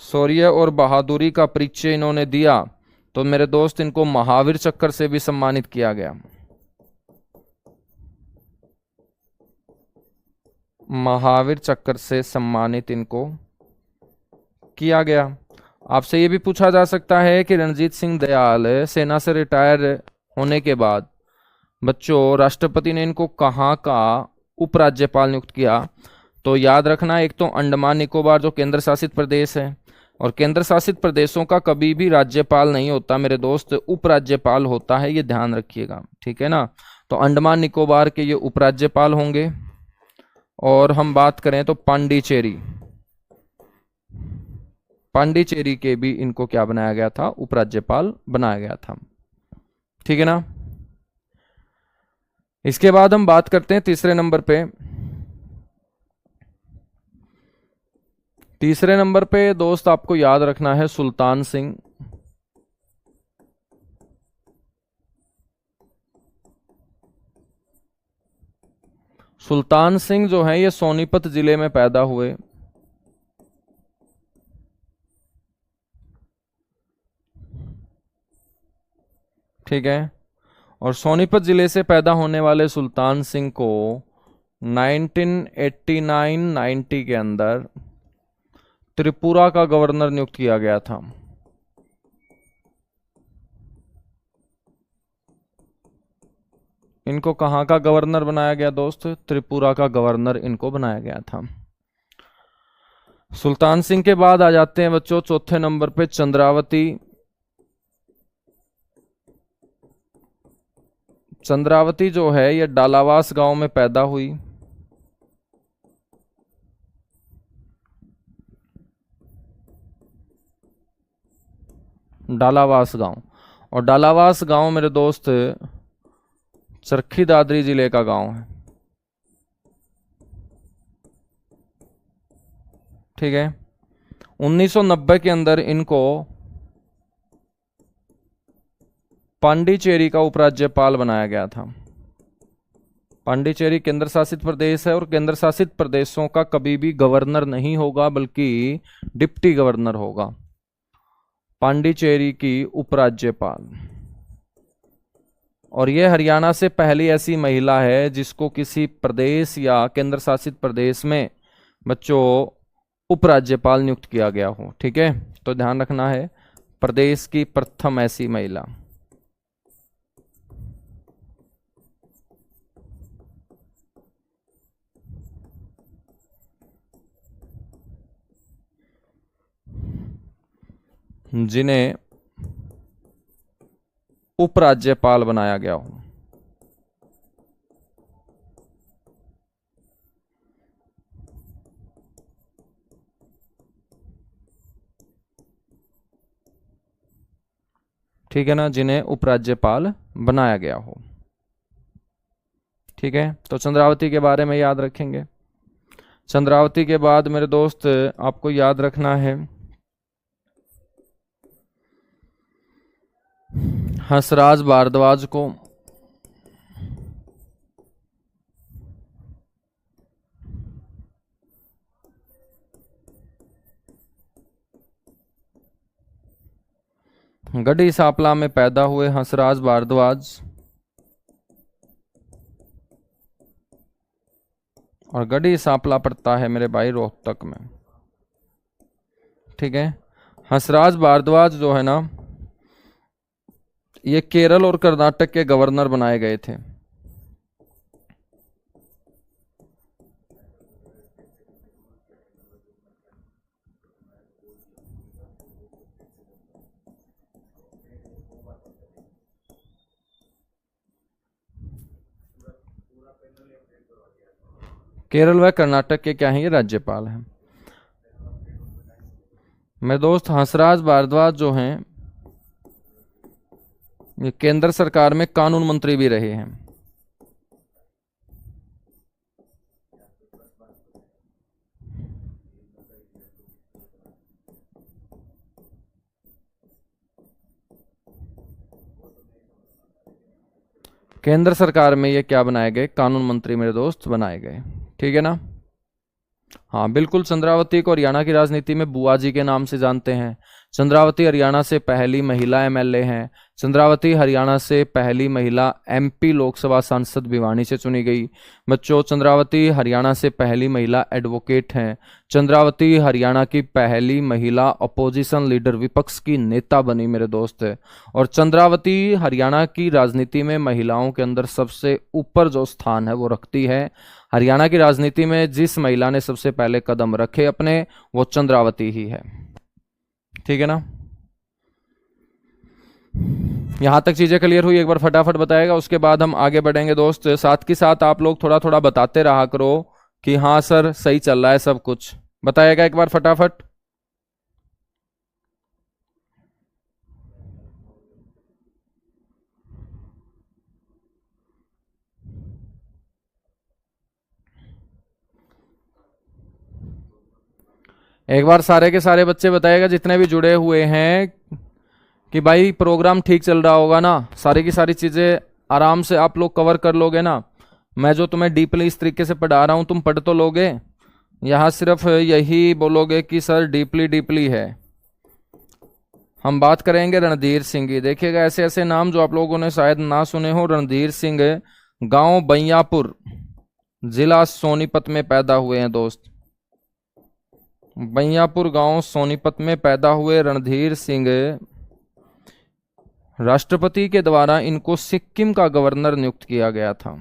शौर्य और बहादुरी का परिचय इन्होंने दिया। तो मेरे दोस्त, इनको महावीर चक्र से भी सम्मानित किया गया। महावीर चक्र से सम्मानित इनको किया गया। आपसे ये भी पूछा जा सकता है कि रणजीत सिंह दयाल सेना से रिटायर होने के बाद बच्चों राष्ट्रपति ने इनको कहाँ का उपराज्यपाल नियुक्त किया? तो याद रखना, एक तो अंडमान निकोबार जो केंद्र शासित प्रदेश है, और केंद्र शासित प्रदेशों का कभी भी राज्यपाल नहीं होता मेरे दोस्त, उपराज्यपाल होता है, ये ध्यान रखिएगा, ठीक है ना। तो अंडमान निकोबार के ये उपराज्यपाल होंगे। और हम बात करें तो पांडिचेरी, पांडिचेरी के भी इनको क्या बनाया गया था? उपराज्यपाल बनाया गया था, ठीक है ना। इसके बाद हम बात करते हैं तीसरे नंबर पे। तीसरे नंबर पे दोस्त आपको याद रखना है सुल्तान सिंह। सुल्तान सिंह जो है ये सोनीपत जिले में पैदा हुए। ठीक है, और सोनीपत जिले से पैदा होने वाले सुल्तान सिंह को 1989-90 के अंदर त्रिपुरा का गवर्नर नियुक्त किया गया था। इनको कहाँ का गवर्नर बनाया गया दोस्त? त्रिपुरा का गवर्नर इनको बनाया गया था। सुल्तान सिंह के बाद आ जाते हैं बच्चों चौथे नंबर पे चंद्रावती। चंद्रावती जो है ये डालावास गांव में पैदा हुई। डालावास गांव। और डालावास गांव मेरे दोस्त चरखी दादरी जिले का गांव है। ठीक है। 1990 के अंदर इनको पांडिचेरी का उपराज्यपाल बनाया गया था। पांडिचेरी केंद्र शासित प्रदेश है और केंद्र शासित प्रदेशों का कभी भी गवर्नर नहीं होगा बल्कि डिप्टी गवर्नर होगा। पांडिचेरी की उपराज्यपाल। और यह हरियाणा से पहली ऐसी महिला है जिसको किसी प्रदेश या केंद्र शासित प्रदेश में बच्चों उपराज्यपाल नियुक्त किया गया हो। ठीक है, तो ध्यान रखना है, प्रदेश की प्रथम ऐसी महिला। जिन्हें उपराज्यपाल बनाया गया हो। ठीक है ना, जिन्हें उपराज्यपाल बनाया गया हो। ठीक है, तो चंद्रावती के बारे में याद रखेंगे। चंद्रावती के बाद मेरे दोस्त आपको याद रखना है हंसराज भारद्वाज को। गढ़ी सांपला में पैदा हुए हंसराज भारद्वाज और गढ़ी सांपला पड़ता है मेरे भाई रोहतक में। ठीक है, हंसराज भारद्वाज जो है ना, ये केरल और कर्नाटक के गवर्नर बनाए गए थे। केरल व कर्नाटक के क्या हैं, ये राज्यपाल हैं। मेरे दोस्त हंसराज भारद्वाज जो हैं ये केंद्र सरकार में कानून मंत्री भी रहे हैं। केंद्र सरकार में ये क्या बनाए गए, कानून मंत्री मेरे दोस्त बनाए गए। ठीक है ना। हाँ बिल्कुल, चंद्रावती को हरियाणा की राजनीति में बुआ जी के नाम से जानते हैं। चंद्रावती हरियाणा से पहली महिला एमएलए हैं। चंद्रावती हरियाणा से पहली महिला एमपी लोकसभा सांसद भिवानी से चुनी गई। बच्चों, चंद्रावती हरियाणा से पहली महिला एडवोकेट हैं। चंद्रावती हरियाणा की पहली महिला अपोजिशन लीडर, विपक्ष की नेता बनी मेरे दोस्त है। और चंद्रावती हरियाणा की राजनीति में महिलाओं के अंदर सबसे ऊपर जो स्थान है वो रखती है। हरियाणा की राजनीति में जिस महिला ने सबसे पहले कदम रखे अपने, वो चंद्रावती ही है। ठीक है ना। यहां तक चीजें क्लियर हुई, एक बार फटाफट बताएगा, उसके बाद हम आगे बढ़ेंगे दोस्त। साथ के साथ आप लोग थोड़ा थोड़ा बताते रहा करो कि हाँ सर सही चल रहा है सब कुछ, बताएगा एक बार फटाफट। एक बार सारे के सारे बच्चे बताएगा जितने भी जुड़े हुए हैं कि भाई प्रोग्राम ठीक चल रहा होगा ना, सारी की सारी चीजें आराम से आप लोग कवर कर लोगे ना। मैं जो तुम्हें डीपली इस तरीके से पढ़ा रहा हूं तुम पढ़ तो लोगे, यहां सिर्फ यही बोलोगे कि सर डीपली डीपली है। हम बात करेंगे रणधीर सिंह की। देखिएगा ऐसे ऐसे नाम जो आप लोगों ने शायद ना सुने हो। रणधीर सिंह गांव बैयापुर, जिला सोनीपत में पैदा हुए हैं दोस्त। बैयापुर गांव सोनीपत में पैदा हुए रणधीर सिंह, राष्ट्रपति के द्वारा इनको सिक्किम का गवर्नर नियुक्त किया गया था।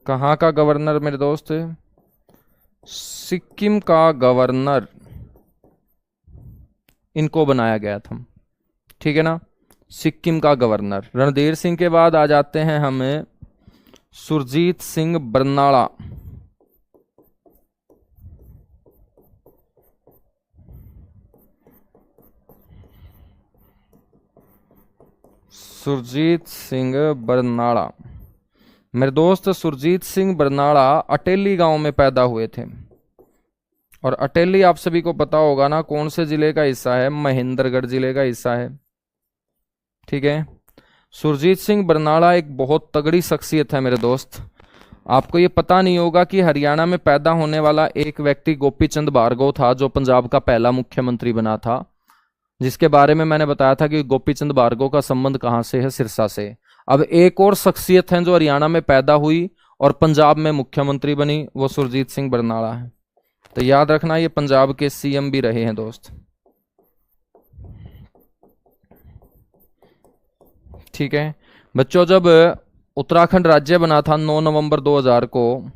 कहां का गवर्नर मेरे दोस्त? सिक्किम का गवर्नर इनको बनाया गया था। ठीक है ना, सिक्किम का गवर्नर। रणधीर सिंह के बाद आ जाते हैं हमें सुरजीत सिंह बरनाला। सुरजीत सिंह बरनाला। मेरे दोस्त सुरजीत सिंह बरनाला अटेली गांव में पैदा हुए थे। और अटेली आप सभी को पता होगा ना कौन से जिले का हिस्सा है, महेंद्रगढ़ जिले का हिस्सा है। ठीक है, सुरजीत सिंह बरनाला एक बहुत तगड़ी शख्सियत है मेरे दोस्त। आपको ये पता नहीं होगा कि हरियाणा में पैदा होने वाला एक व्यक्ति गोपी चंद भार्गव था, जो पंजाब का पहला मुख्यमंत्री बना था, जिसके बारे में मैंने बताया था कि गोपी चंद भार्गव का संबंध कहां से है, सिरसा से। अब एक और शख्सियत है जो हरियाणा में पैदा हुई और पंजाब में मुख्यमंत्री बनी, वो सुरजीत सिंह बरनाला है। तो याद रखना ये पंजाब के सीएम भी रहे हैं दोस्त। ठीक है बच्चों, जब उत्तराखंड राज्य बना था 9 नवंबर 2000 को,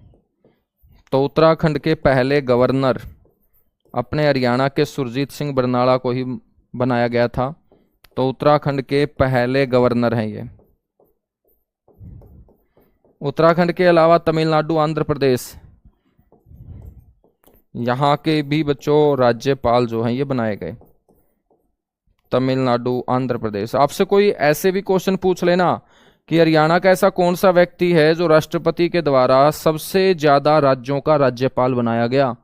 तो उत्तराखंड के पहले गवर्नर अपने हरियाणा के सुरजीत सिंह बरनाला को ही बनाया गया था। तो उत्तराखंड के पहले गवर्नर हैं ये। उत्तराखंड के अलावा तमिलनाडु, आंध्र प्रदेश, यहाँ के भी बच्चों राज्यपाल जो हैं ये बनाए गए। तमिलनाडु, आंध्र प्रदेश। आपसे कोई ऐसे भी क्वेश्चन पूछ लेना कि हरियाणा का ऐसा कौन सा व्यक्ति है जो राष्ट्रपति के द्वारा सबसे ज्यादा राज्यों का राज्यपाल बनाया गया,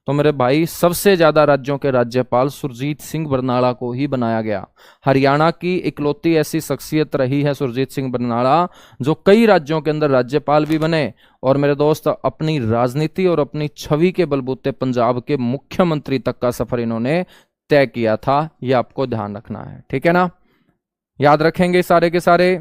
तो मेरे भाई सबसे ज्यादा राज्यों के राज्यपाल सुरजीत सिंह बरनाला को ही बनाया गया। हरियाणा की इकलौती ऐसी शख्सियत रही है सुरजीत सिंह बरनाला, जो कई राज्यों के अंदर राज्यपाल भी बने और मेरे दोस्त अपनी राजनीति और अपनी छवि के बलबूते पंजाब के मुख्यमंत्री तक का सफर इन्होंने तय किया था। ये आपको ध्यान रखना है, ठीक है ना, याद रखेंगे सारे के सारे।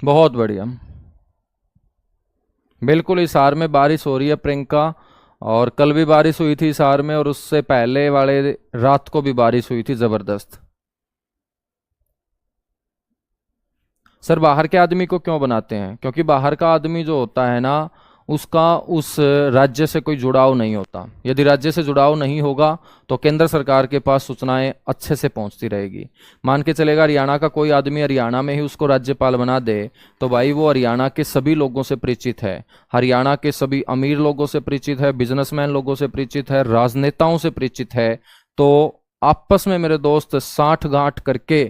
बहुत बढ़िया, बिल्कुल। हिसार में बारिश हो रही है प्रियंका, और कल भी बारिश हुई थी हिसार में, और उससे पहले वाले रात को भी बारिश हुई थी जबरदस्त। सर बाहर के आदमी को क्यों बनाते हैं? क्योंकि बाहर का आदमी जो होता है ना, उसका उस राज्य से कोई जुड़ाव नहीं होता। यदि राज्य से जुड़ाव नहीं होगा तो केंद्र सरकार के पास सूचनाएं अच्छे से पहुंचती रहेगी। मान के चलेगा हरियाणा का कोई आदमी हरियाणा में ही उसको राज्यपाल बना दे, तो भाई वो हरियाणा के सभी लोगों से परिचित है, हरियाणा के सभी अमीर लोगों से परिचित है, बिजनेसमैन लोगों से परिचित है, राजनेताओं से परिचित है। तो आपस में मेरे दोस्त साठ गांठ करके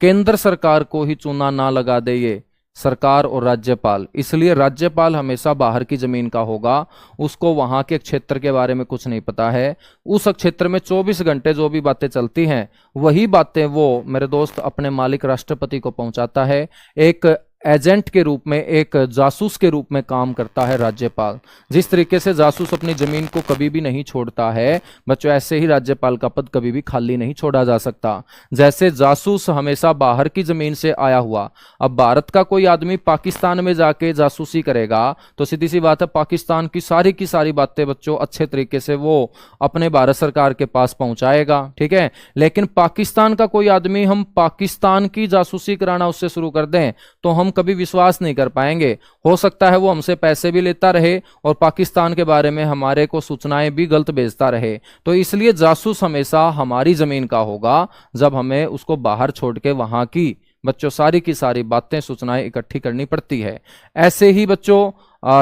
केंद्र सरकार को ही चूना ना लगा दे ये सरकार और राज्यपाल। इसलिए राज्यपाल हमेशा बाहर की जमीन का होगा, उसको वहां के क्षेत्र के बारे में कुछ नहीं पता है। उस क्षेत्र में 24 घंटे जो भी बातें चलती हैं वही बातें वो मेरे दोस्त अपने मालिक राष्ट्रपति को पहुंचाता है। एक एजेंट के रूप में, एक जासूस के रूप में काम करता है राज्यपाल। जिस तरीके से जासूस अपनी जमीन को कभी भी नहीं छोड़ता है बच्चों, ऐसे ही राज्यपाल का पद कभी भी खाली नहीं छोड़ा जा सकता। जैसे जासूस हमेशा बाहर की जमीन से आया हुआ, अब भारत का कोई आदमी पाकिस्तान में जाके जासूसी करेगा तो सीधी सी बात है पाकिस्तान की सारी बातें बच्चों अच्छे तरीके से वो अपने भारत सरकार के पास पहुंचाएगा, ठीक है। लेकिन पाकिस्तान का कोई आदमी हम पाकिस्तान की जासूसी कराना उससे शुरू कर दें तो हम कभी विश्वास नहीं कर पाएंगे। हो सकता है वो हमसे पैसे भी लेता रहे और पाकिस्तान के बारे में हमारे को सूचनाएं भी गलत भेजता रहे। तो इसलिए जासूस हमेशा हमारी जमीन का होगा जब हमें उसको बाहर छोड़ के वहां की बच्चों सारी की सारी बातें सूचनाएं इकट्ठी करनी पड़ती है। ऐसे ही बच्चों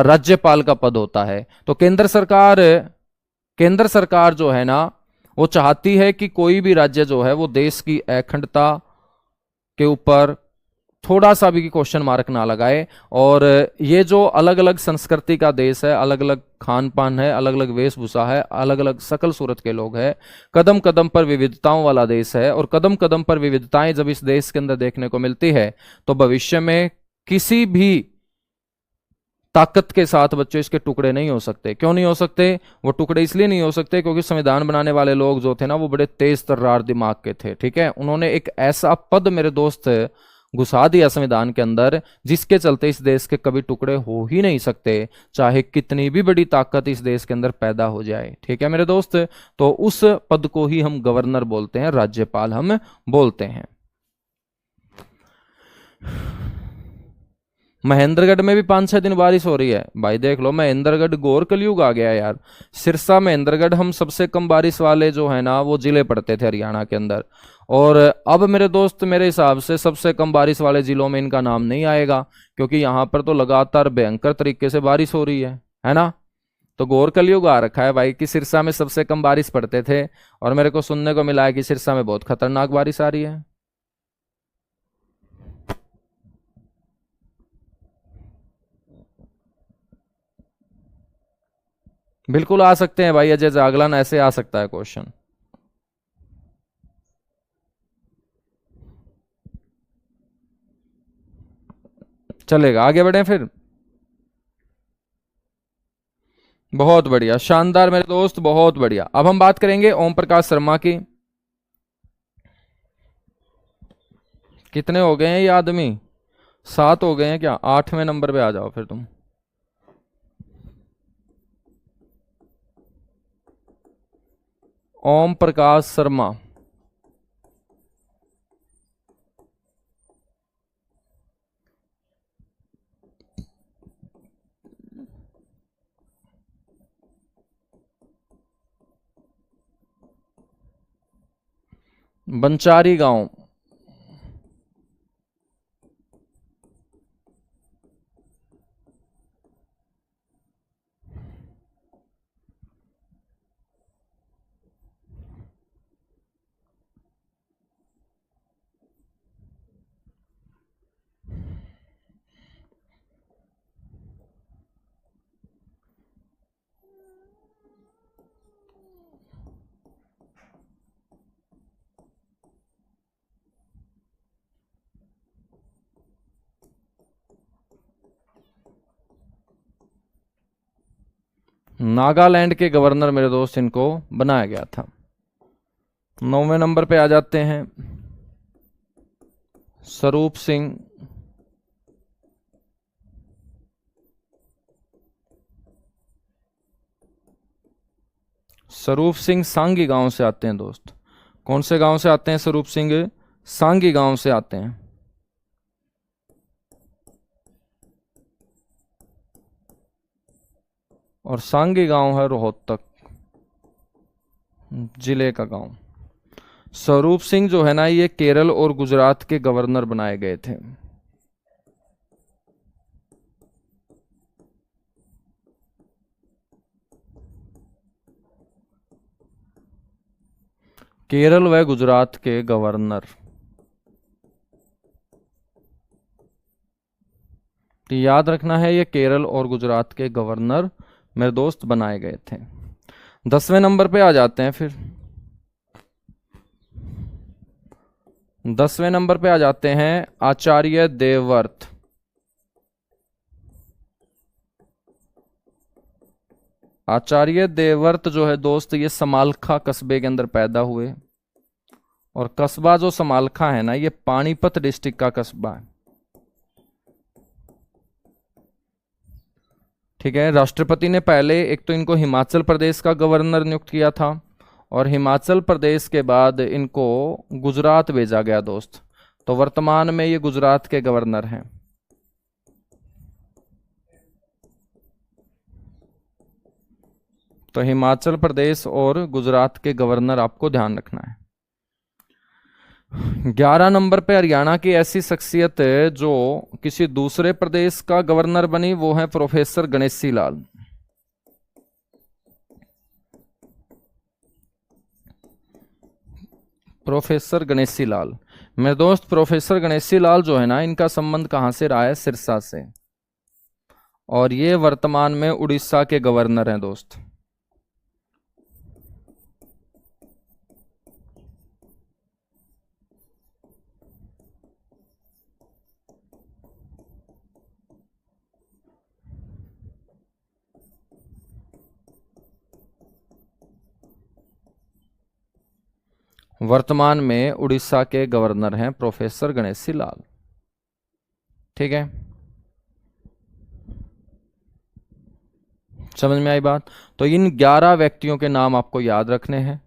राज्यपाल का पद होता है। तो केंद्र सरकार जो है ना, वो चाहती है कि कोई भी राज्य जो है वो देश की अखंडता के ऊपर थोड़ा सा भी क्वेश्चन मार्क ना लगाए। और ये जो अलग अलग संस्कृति का देश है, अलग अलग खान पान है, अलग अलग वेशभूषा है, अलग अलग शकल सूरत के लोग हैं, कदम कदम पर विविधताओं वाला देश है। और कदम कदम पर विविधताएं जब इस देश के अंदर देखने को मिलती है तो भविष्य में किसी भी ताकत के साथ बच्चों इसके टुकड़े नहीं हो सकते। क्यों नहीं हो सकते? वो टुकड़े इसलिए नहीं हो सकते क्योंकि संविधान बनाने वाले लोग जो थे ना वो बड़े तेज तर्रार दिमाग के थे, ठीक है। उन्होंने एक ऐसा पद मेरे दोस्त घुसा दिया संविधान के अंदर जिसके चलते इस देश के कभी टुकड़े हो ही नहीं सकते, चाहे कितनी भी बड़ी ताकत इस देश के अंदर पैदा हो जाए, ठीक है मेरे दोस्त। तो उस पद को ही हम गवर्नर बोलते हैं, राज्यपाल हम बोलते हैं। महेंद्रगढ़ में भी 5-6 दिन बारिश हो रही है भाई, देख लो महेंद्रगढ़ घोर कलयुग आ गया यार। सिरसा महेंद्रगढ़ हम सबसे कम बारिश वाले जो है ना वो जिले पड़ते थे हरियाणा के अंदर, और अब मेरे दोस्त मेरे हिसाब से सबसे कम बारिश वाले जिलों में इनका नाम नहीं आएगा, क्योंकि यहाँ पर तो लगातार भयंकर तरीके से बारिश हो रही है ना। तो घोर कलयुग आ रखा है भाई कि सिरसा में सबसे कम बारिश पड़ते थे, और मेरे को सुनने को मिला है कि सिरसा में बहुत खतरनाक बारिश आ रही है। बिल्कुल आ सकते हैं भाई अजय जागलन, ऐसे आ सकता है क्वेश्चन। चलेगा, आगे बढ़े फिर। बहुत बढ़िया, शानदार मेरे दोस्त, बहुत बढ़िया। अब हम बात करेंगे ओम प्रकाश शर्मा की। कितने हो गए हैं ये आदमी? 7 हो गए हैं क्या? 8वें नंबर पे आ जाओ फिर तुम। ओम प्रकाश शर्मा। बंचारी गांव। नागालैंड के गवर्नर मेरे दोस्त इनको बनाया गया था। 9वें नंबर पे आ जाते हैं स्वरूप सिंह। स्वरूप सिंह सांगी गांव से आते हैं दोस्त। कौन से गांव से आते हैं स्वरूप सिंह? सांगी गांव से आते हैं। और सांगी गांव है रोहतक जिले का गांव। स्वरूप सिंह जो है ना ये केरल और गुजरात के गवर्नर बनाए गए थे। केरल व गुजरात के गवर्नर। तो याद रखना है ये केरल और गुजरात के गवर्नर मेरे दोस्त बनाए गए थे। 10वें नंबर पे आ जाते हैं फिर। 10वें नंबर पे आ जाते हैं आचार्य देवव्रत। आचार्य देवव्रत जो है दोस्त ये समालखा कस्बे के अंदर पैदा हुए, और कस्बा जो समालखा है ना ये पानीपत डिस्ट्रिक्ट का कस्बा है। ठीक है, राष्ट्रपति ने पहले एक तो इनको हिमाचल प्रदेश का गवर्नर नियुक्त किया था, और हिमाचल प्रदेश के बाद इनको गुजरात भेजा गया दोस्त। तो वर्तमान में ये गुजरात के गवर्नर हैं। तो हिमाचल प्रदेश और गुजरात के गवर्नर आपको ध्यान रखना है। 11 नंबर पे हरियाणा की ऐसी शख्सियत है जो किसी दूसरे प्रदेश का गवर्नर बनी, वो है प्रोफेसर गणेशी लाल। प्रोफेसर गणेशी लाल मेरे दोस्त, प्रोफेसर गणेशी लाल जो है ना इनका संबंध कहां से रहा है? सिरसा से, और ये वर्तमान में उड़ीसा के गवर्नर हैं दोस्त। वर्तमान में उड़ीसा के गवर्नर हैं प्रोफेसर गणेशी लाल। ठीक है, समझ में आई बात? तो इन 11 व्यक्तियों के नाम आपको याद रखने हैं।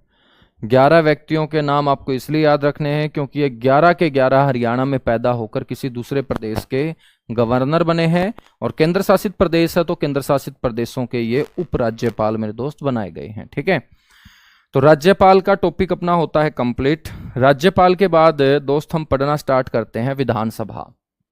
11 व्यक्तियों के नाम आपको इसलिए याद रखने हैं क्योंकि ये 11 के 11 हरियाणा में पैदा होकर किसी दूसरे प्रदेश के गवर्नर बने हैं, और केंद्र शासित प्रदेश है तो केंद्र शासित प्रदेशों के ये उपराज्यपाल मेरे दोस्त बनाए गए हैं। ठीक है, तो राज्यपाल का टॉपिक अपना होता है कंप्लीट। राज्यपाल के बाद दोस्त हम पढ़ना स्टार्ट करते हैं विधानसभा।